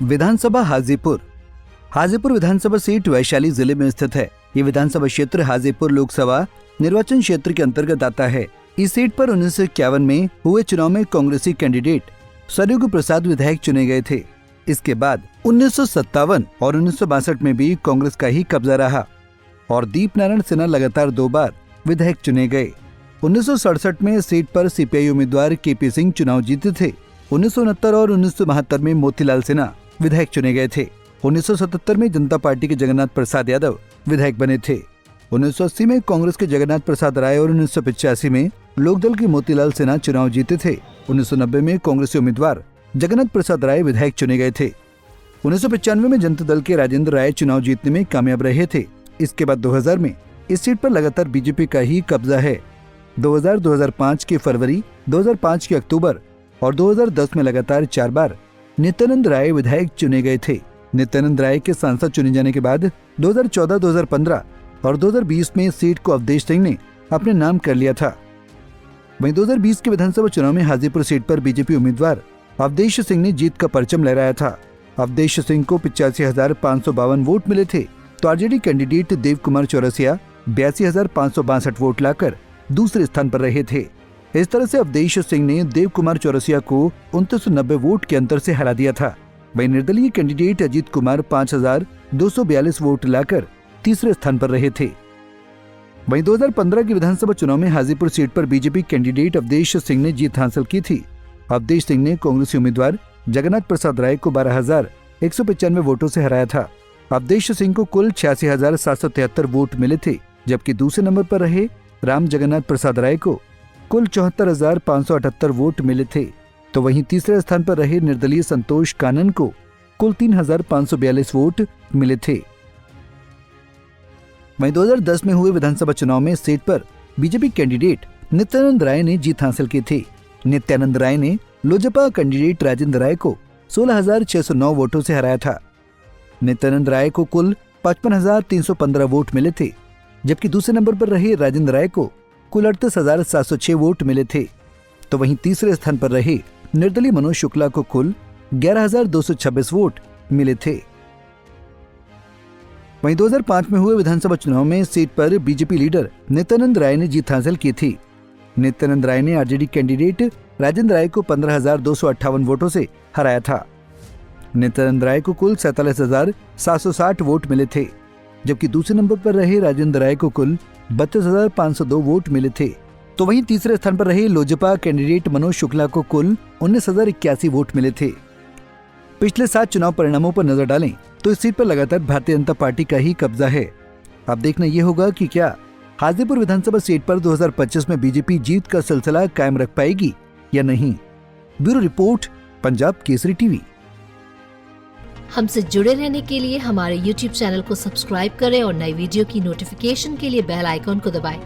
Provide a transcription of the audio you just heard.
विधानसभा हाजीपुर। हाजीपुर विधानसभा seat Vaishali जिले में स्थित है। ये विधानसभा क्षेत्र हाजीपुर लोकसभा निर्वाचन क्षेत्र के अंतर्गत आता है। इस सीट पर 1951 में हुए चुनाव में कांग्रेसी कैंडिडेट सरयू प्रसाद विधायक चुने गए थे। इसके बाद 1957 और 1962 में भी कांग्रेस का ही कब्जा रहा और दीपनारायण सिन्हा लगातार 2 बार विधायक चुने गए। 1967 में सीट पर सीपीआई उम्मीदवार केपी सिंह चुनाव जीते थे। 1969 और 1972 में मोतीलाल सिन्हा विधायक चुने गए थे। 1977 में जनता पार्टी के जगन्नाथ प्रसाद यादव विधायक बने थे। 1980 में कांग्रेस के जगन्नाथ प्रसाद राय और 1985 में लोकदल के मोतीलाल सिन्हा चुनाव जीते थे। 1990 में कांग्रेसी उम्मीदवार जगन्नाथ प्रसाद राय विधायक चुने गए थे। 1995 में जनता दल के राजेंद्र राय चुनाव जीतने में कामयाब रहे थे। इसके बाद 2000 में इस सीट पर लगातार बीजेपी का ही कब्जा है। 2000, 2005 के फरवरी, 2005 के अक्टूबर और 2010 में लगातार 4 बार नित्यानंद राय विधायक चुने गए थे। नित्यानंद राय के सांसद चुने जाने के बाद 2014, 2015 और 2020 में सीट को अवधेश सिंह ने अपने नाम कर लिया था। वहीं 2020 के विधानसभा चुनाव में हाजीपुर सीट पर बीजेपी उम्मीदवार अवधेश सिंह ने जीत का परचम लहराया था। अवधेश सिंह को 85,552 वोट मिले थे, तो RJD candidate Dev Kumar Chaurasia 82,562 vote लाकर दूसरे स्थान पर रहे थे। इस तरह से अवधेश सिंह ने देव कुमार चौरसिया को 2990 वोट के अंतर से हरा दिया था। वहीं निर्दलीय कैंडिडेट अजीत कुमार 5,242 वोट लाकर तीसरे स्थान पर रहे थे। वहीं 2015 के विधानसभा चुनाव में हाजीपुर सीट पर बीजेपी कैंडिडेट अवधेश सिंह ने जीत हासिल की थी। अवधेश सिंह ने कांग्रेसी उम्मीदवार जगन्नाथ प्रसाद राय को 12,195 वोटों से हराया था। अवधेश सिंह को कुल 86,773 वोट मिले थे, जबकि दूसरे नंबर पर रहे राम जगन्नाथ प्रसाद राय को कुल 74,578 वोट मिले थे। तो वहीं तीसरे स्थान पर रहे निर्दलीय संतोष कानन को कुल 3,542 वोट मिले थे। वहीं 2010 में हुए विधानसभा चुनाव में सीट पर बीजेपी कैंडिडेट नित्यानंद राय ने जीत हासिल की थी। नित्यानंद राय ने लोजपा कैंडिडेट राजेंद्र राय को 16,609 वोटों से हराया था। नित्यानंद राय को कुल 55,315 वोट मिले थे, जबकि दूसरे नंबर पर रहे राजेंद्र राय को कुल 38,706 वोट मिले थे। तो वहीं तीसरे स्थान पर रहे निर्दलीय मनोज शुक्ला को कुल 11,226 वोट मिले थे। वहीं 2005 में हुए विधानसभा चुनाव में सीट पर बीजेपी लीडर नित्यानंद राय ने जीत हासिल की थी। नित्यानंद राय ने आरजेडी कैंडिडेट राजेंद्र राय को 15,258 वोटों से हराया था। नित्यानंद राय को कुल 47,760 वोट मिले थे, जबकि दूसरे नंबर पर रहे राजेंद्र राय को कुल 32,502 वोट मिले थे। तो वहीं तीसरे स्थान पर रहे लोजपा कैंडिडेट मनोज शुक्ला को कुल 19,081 वोट मिले थे। पिछले 7 चुनाव परिणामों पर नजर डालें तो इस सीट पर लगातार भारतीय जनता पार्टी का ही कब्जा है। अब देखना यह होगा कि क्या हाजीपुर विधानसभा सीट पर 2025 में बीजेपी जीत का सिलसिला कायम रख पाएगी या नहीं। Bureau report, Punjab Kesari TV. हमसे जुड़े रहने के लिए हमारे YouTube चैनल को सब्सक्राइब करें और नई वीडियो की नोटिफिकेशन के लिए बेल आइकॉन को दबाएं।